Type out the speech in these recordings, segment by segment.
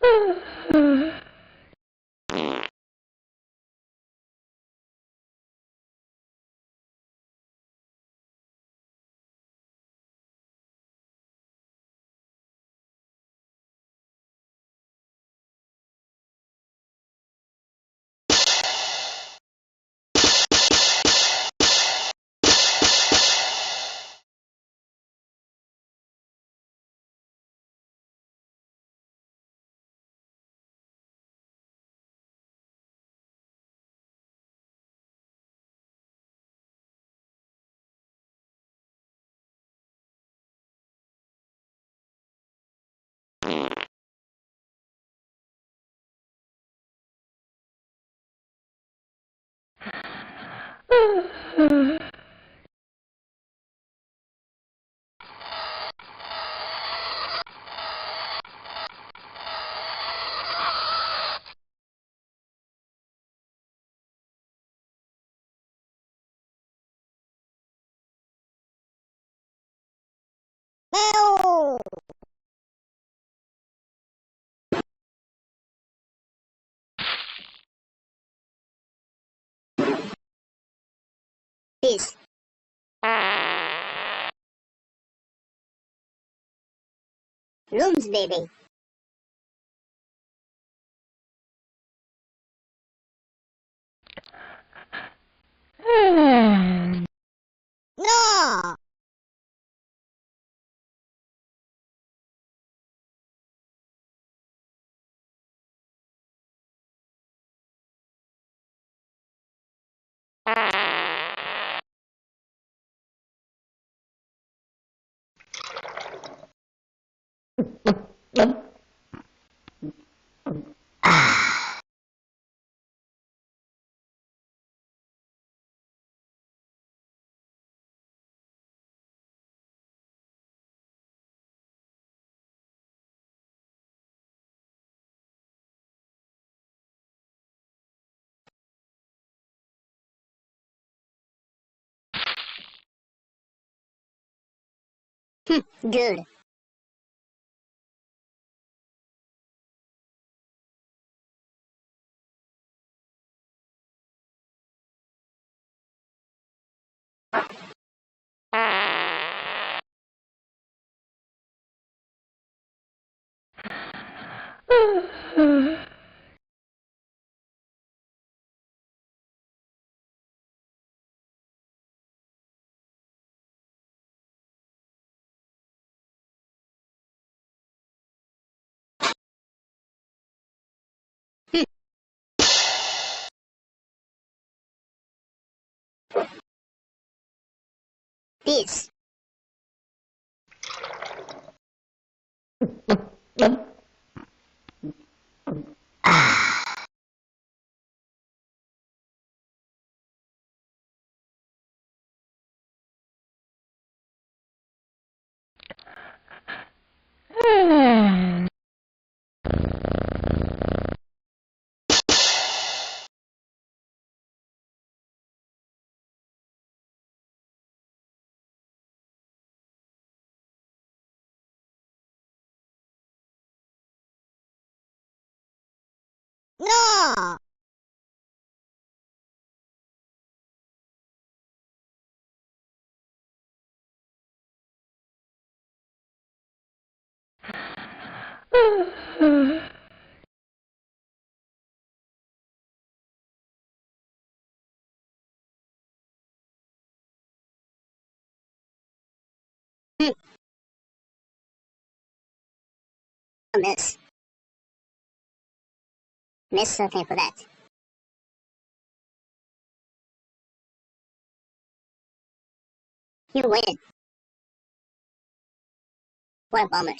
No! Peace. Rooms, baby. No! Good. Peace. No! Miss. Miss something for that. You win. What a bummer.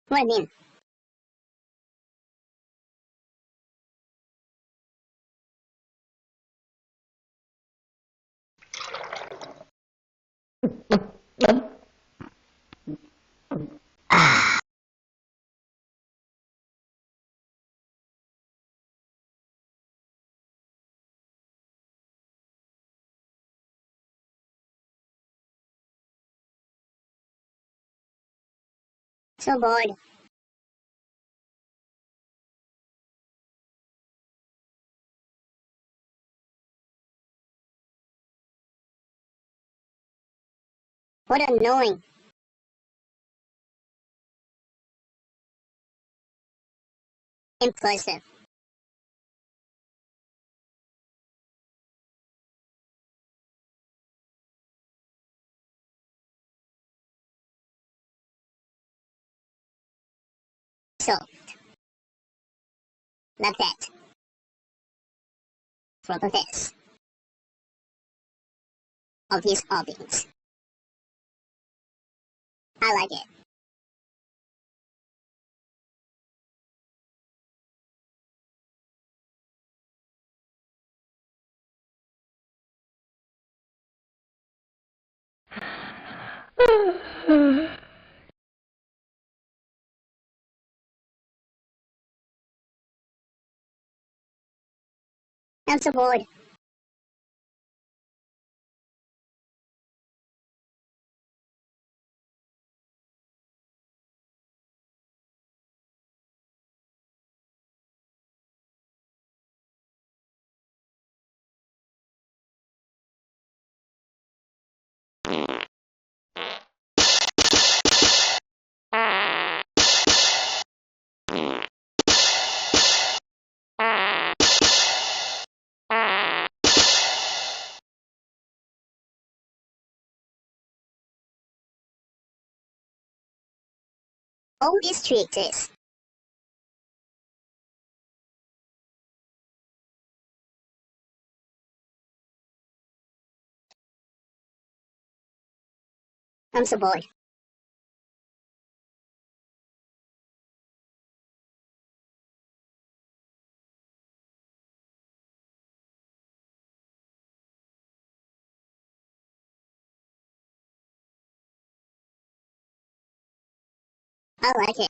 What do you mean? So bored. What annoying. Impulsive. So, like that. From this. Of these objects. I like it. I'm so bored. All these tricks. I'm so bored. I like it.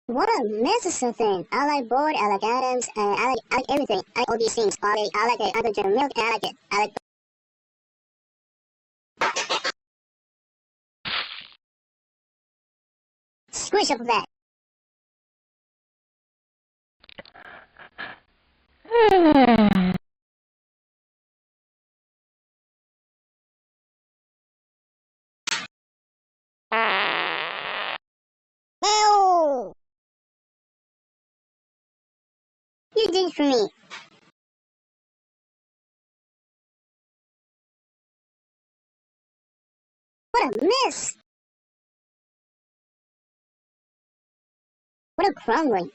What a necessary thing. I like board, I like atoms, and I like everything. I like all these things. I like it. I like drink milk, and I like it. I like squish up that. Oh! You did it for me. What a mess. What a crumbling.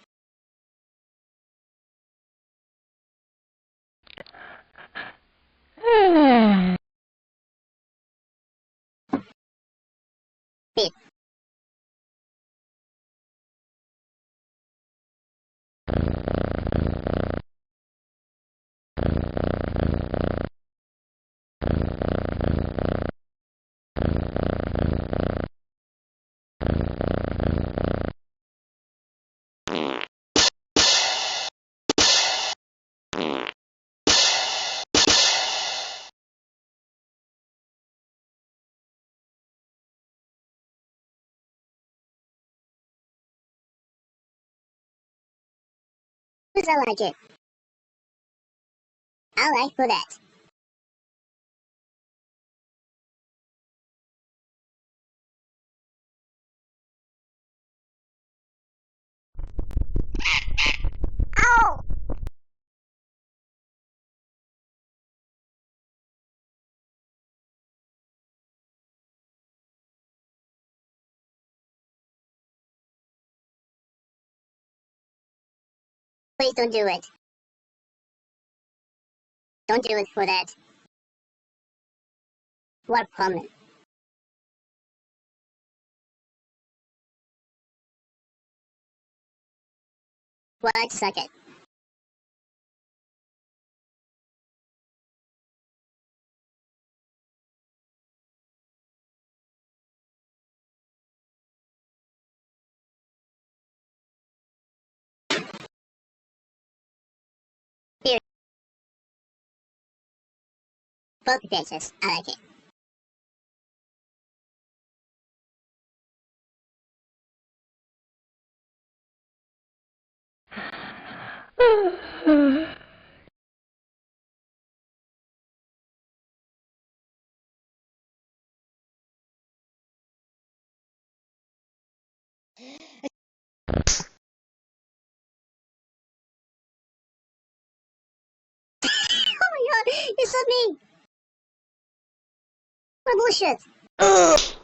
Bit. Because I like it. I like for that. Oh! Please don't do it. Don't do it for that. What problem? What suck it? Here, both pictures. I like it. Oh my god, it's so mean. What bullshit.